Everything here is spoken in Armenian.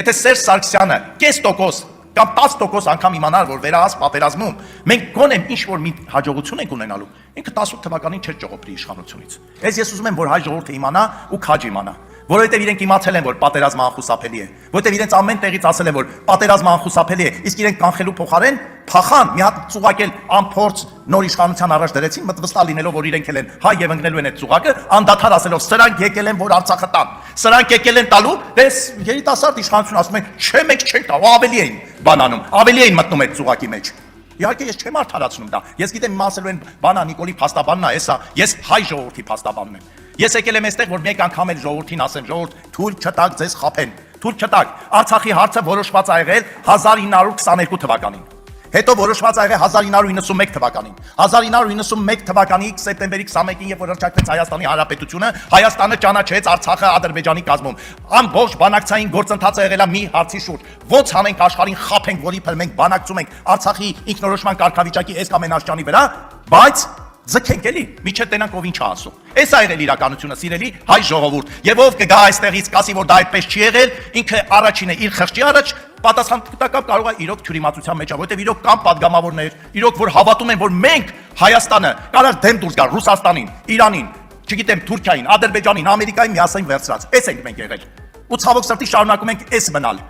Եթե Սերժ Սարգսյանը կես տոկոս կամ 10% անգամ իմանար, որ վերահաս պատերազմում մենք գոնե ինչ-որ մի հաջողություն ենք ունենալու, ինքը 18 թվականին չէր ճողոպրի իշխանությունից։ Ես ուզում եմ, որ հայ ժողովուրդը իմանա ու քաջ իմանա, որովհետև իրենք իմացել են, որ պատերազմը անխուսափելի է, որովհետև իրենց ամեն տեղից ասել են, որ պատերազմը անխուսափելի է, իսկ իրենք կանխելու փոխարեն փախան, մի հատ ծուղակել անփորձ նոր իշխանության առաջ դրեցին, մտվստա լինելով, որ իրենք էլ են հայ եւ ընկնելու են այդ ծուղակը, անդադար ասելով, սրանք եկել են, որ Արցախը տան, սրանք եկել են տալու, դες երիտասարդ իշխանություն ասում են, չէ, մենք չենք տա, ավելի էին բանանում, ավելի էին մտնում այդ ծուղակի մեջ։ Իհարկե ես չեմ արդարացնում դա։ Ես գիտեմ իմ ասելու են բանա Նիկոլի փաստաբանն է, հեսա, ես հայ ժողովրդի փաստաբանն եմ։ Ես եկել եմ այստեղ, որ մեկ անգամ էլ ժողովրդին ասեմ, ժողովուրդ, թույլ չտաք ձեզ խափեն, թույլ չտաք։ Արցախի հարցը որոշված ա եղել 1922 թվականին։ Հետո որոշված ա եղել 1991 թվականին։ 1991 թվականի սեպտեմբերի 21-ին, երբ որ հռչակվեց Հայաստանի Հանրապետությունը, Հայաստանը ճանաչեց Արցախը Ադրբեջանի կազմում։ Ամբողջ բանակցային գործընթացը եղել է մի հարցի շուրջ։ Ոնց անենք աշխարհին խափենք, որի փր մենք բանակցում ենք Արցախի ինքնորոշման կարգավիճակի այս կամ այն աշճանի վրա, բայց ձգենք էլի, միջև տենանք ով ինչ է ասում։ Էս ա եղել իրականությունը, սիրելի հայ ժողովուրդ։ Եվ ով կգա այստեղից, կասի, որ դա այդպես չի եղել, ինքը առաջինը իր խղճի առաջ պատասխանատվական կարող է իրոք թյուրիմացության մեջ, որովհետև իրոք կան падգամավորներ, իրոք որ հավատում են, որ մենք Հայաստանը կարող դեմ դուրս գալ Ռուսաստանին, Իրանին, չգիտեմ, Թուրքիային, Ադրբեջանին, Ամերիկային միասին վերցրած։ Էս ենք մենք եղել։ Ու ցավոք սրտի շարունակում ենք էս մնալ։